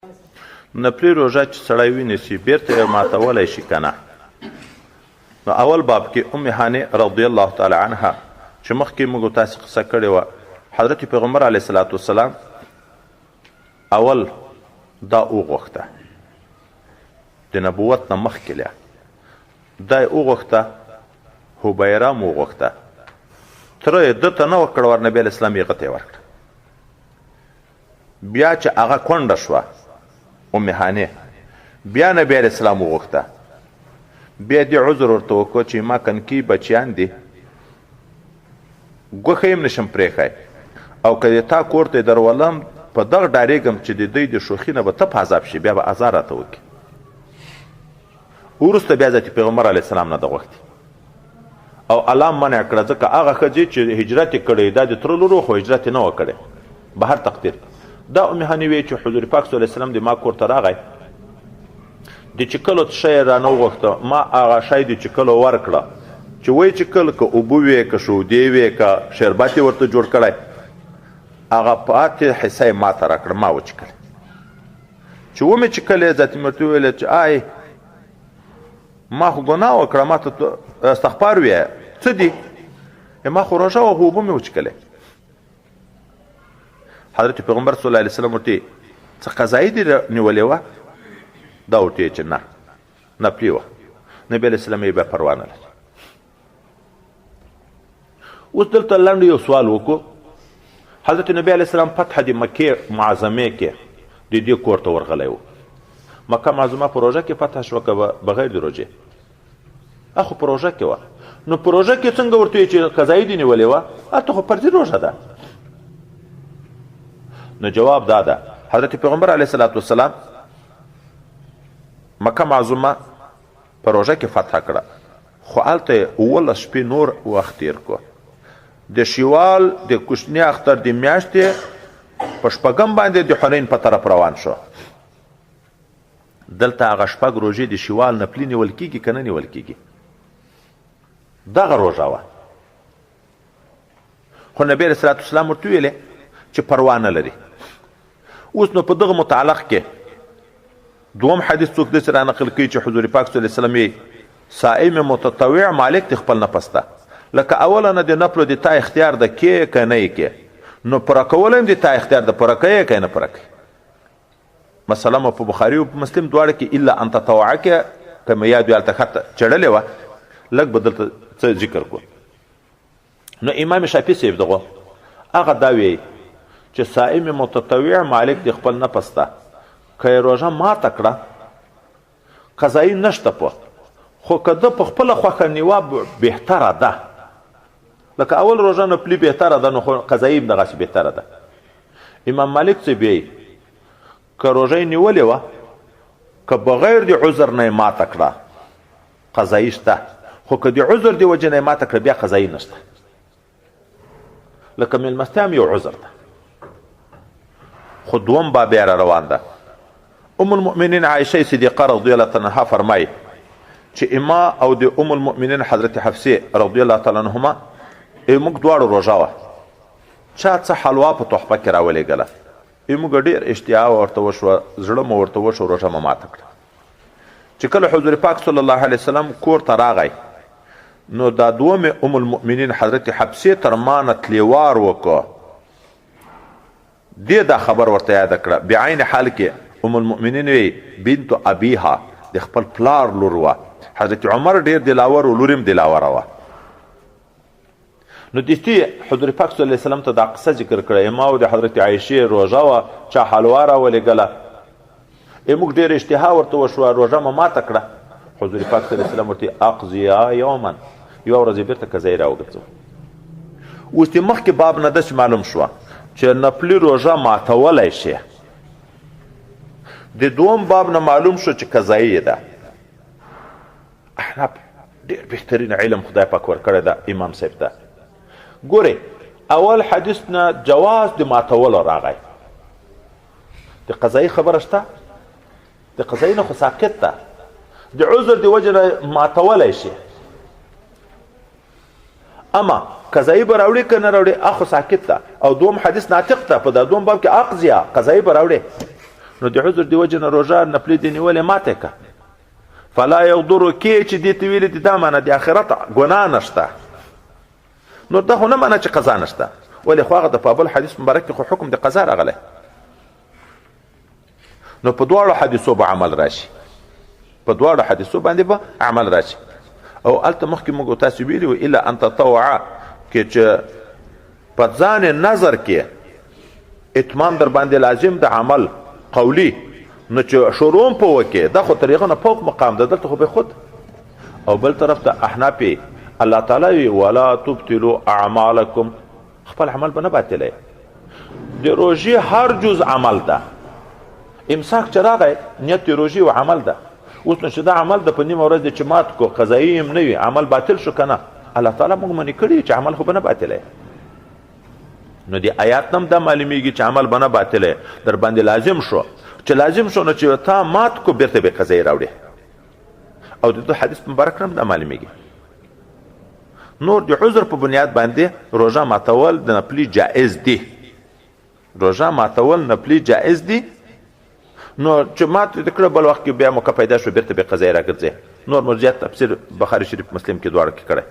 نفلي روژه چې سړی ونیسي بیرته یې ماتولی شي که نه. نو اول باب کې ام هانې رضی الله تعالی عنها چې مخکې موږ تاسې قصه کړې وه، حضرت پیغمبر علیه الصلاة والسلام اول دا وغوښته د نبوت نه مخکې له دا یې وغوښته، هبیره م وغوښته، تره یې ده ته نه ورکړه، ور نبي علیه السلام یې هغه ته یې ورکړه. بیا چې هغه کونډه شوه ام هانې، بیا نبي علیه السلام وغوښته، بیا دې عذر ورته وکړو چې ما کنکي بچیان دي، ګوښه یې هم نشم پرېښی، او که تا کور ته یې درولم په دغه ډارېږم چې د دوی د شوخي نه به ته په عذاب شي، بیا به ازار راته وکړي. وروسته بیا حضرت پیغمبر علیه السلام نه ده غوښتې او الله منع کړه، ځکه هغه ښځې چې هجرت یې کړی دا د تره لور خو هجرت یې نه و کړی، بهر تقدیر. دا ام هانې وی چې حضور پاک صلی الله علیه وسلم د ما کور ته راغی، د چکلو شی یې رانه وغوښته، ما هغه شی د چکلو ورکړه چې وایي چکل که اوبه وې که شودې وې که شربت یې ورته جوړ کړی، هغه پاتې حصه یې ما ته راکړه، ما وچکل. چې ومې چکل یې ذاتي مرته وویل چې آی ما خو ګناه وکړه، ما ته استغفار ویه، څه دي؟ ما خو روژه وه خو اوبه مې وچکلی. حضرت پیغمبر صلی الله علیه وسلم ورته څه قضایي دې نیولې وه؟ دا ورته چې نه نفلي وه. نبي علیه السلام یې بیا پروا نه لري. اوس دلته لنډ یو سوال وکړو. حضرت نبي علیه السلام فتح د مکې معظمې کې د دې کور ته ورغلی و. مکه معظمه په روژه کې فتح شوه که بغیر د روژې؟ خو په روژه کې وه. نو په روژه کې څنګه ورته وایي چې قضایي دې نیولې وه؟ هلته خو فرضي روژه ده. نو جواب دا ده، حضرت پیغمبر علیه الصلاة والسلام مکه معظمه په روژه کې فتح کړه، خو هلته یې 11 شپې نور وخت تیر کړو. د شوال د کوچني اختر د میاشتې په شپږم باندې د حنین په طرف روان شو. دلته هغه شپږ روژې د شوال نفلي نیول کېږي که نه نیول کېږي؟ دغه روژه وه. خو نبي علیه الصلاة والسلام ورته ویلې چې پروا نه لري. اوس نو په دغه متعلق کې دوم حدیث څوک داسې رانقل کوي چې حضور پاک صلی الله علیه وسلم یې صائم متطوع مالک د خپل نفس ته، لکه اوله نه د نفلو د تا اختیار ده کې که نه یې کې، نو پوره کول هم د تا اختیار ده، پوره کوې که نه پوره کوې. مثلا په بخاري او په مسلم دواړه کې الا ان تطوع کې که مې یاد وي هلته خط چړلې وه، لږ به دلته څه ذکر کړو. نو امام شافعي صاحب دغه هغه دا وایي چې صائم متطوع مالک د خپل نفس ته، که یې روژه ماته کړه قضایي نشته په، خو که ده په خپله خوښه نیوه بهتره ده. لکه اول روژه نفلي بهتره ده، نو خو قضایي هم دغسې بهتره ده. امام مالک صاحب یې که روژه یې نیولې وه، که بغیر د عذر نه یې ماته کړه قضایي شته، خو که د عذر د وجې نه یې ماته کړه بیا قضایي نشته. لکه میلمستیا هم یو عذر ده. خو دوم باب یې را روان ده. ام المؤمنین عایشه صدیقه رضی الله تعالی عنها فرمایي چې اما او د ام المؤمنین حضرت حفصه رضی الله تعالی عنهما موږ دواړو روژه وه، چا څه حلوا په تحفه کې راولېږله، موږ ډېر اشتها ورته وشوه، زړه مو ورته وشو، روژه مو ماته کړه. چې کله حضور پاک صلی الله علیه وسلم کور ته راغی، نو دا دومې ام المؤمنین حضرت حفصه تر ما نه تلیوار وکړه، دې دا خبر ورته یاده کړه. بعین حال کې ام المؤمنین وی بنت ابیها د خپل پلار لور وه. حضرت عمر ډېر دلاور و، لور هم دلاوره وه. نو دستي حضور پاک صلی الله علیه وسلم ته دا قصه ذکر کړه، ما او د حضرت عایشې روژه وه، چا حلوا راولېږله، موږ ډېر اشتها ورته وشوه، روژه مو ماته کړه. حضور پاک صلی الله علیه وسلم ورته اقضیا یوما، یوه ورځ یې بېرته قضایي راوګرځوه. اوس د مخکې باب نه داسې معلوم شوه چې نفلي روژه ماتولی شي. د دوم باب نه معلوم شو چې قضایي ده. احناف ډېر بهترین علم خدای پاک ورکړی ده امام صاحب ته. ګورئ، اول حدیث نه جواز د ماتولو راغی، د قضایي خبره شته؟ د قضایي نه خو ساقط ده، د عذر د وجې نه ماتولی شي. اما قضایي به راوړي که نه راوړي هغه خو ساقط ده. او دوم حدیث ناطق ده، په دا دوم باب کې اقضیه قضایي به راوړي. نو د عذر د وجې نه روژه نفلي دې نیولې ماته که فلا یغدرو کې چې دې ته ویلې دي دا معنی د آخرت ګناه نشته نو دا خو نه معنی چې قضا نشته ولې خو هغه د په بل حدیث مبارک کې خو حکم د قضا راغلی نو په دواړو حدیثو به عمل راشي په دواړو حدیثو باندې به عمل راشي او هلته مخکې موږ تاسو ویلي وو الا ان تطوعه کې چې په ځان نظر کې اتمام در باندې لازم د عمل قولی نو چې شروع په وکې دا خو طریقه نه فوق مقام ده دلته خو به خود او بل طرف ته احناف الله تعالی ولا تبطلوا اعمالکم خپل عمل به نه باطلوي د روژې هر جز عمل ده امساک چې راغی نیت د روژې و عمل ده اوس نو چې دا عمل ده په نیمه ورځ چې مات کو قضایي هم نه وي عمل باطل شو که نه الله تعالی موږ منې کړي چې عمل خو به نه باطلوي نو د آیات نم دا معلومیږي چې عمل به نه باطلوي در باندې لازم شو چې لازم شو نو چې تا مات کو بیرته به قضایي راوړي او د حدیث مبارک نم دا معلومیږي نور د عذر په بنیاد باندې روژه ماتول د نفلي جائز دي روژه ماتول نفلي جائز دي نو چې مات د کړه بل وخت کې بیا موقع پیدا شو بیرته به قضایي راګرځي نور مرجعیت تفسیر بخاري شریف مسلم کې دواړه کې کړی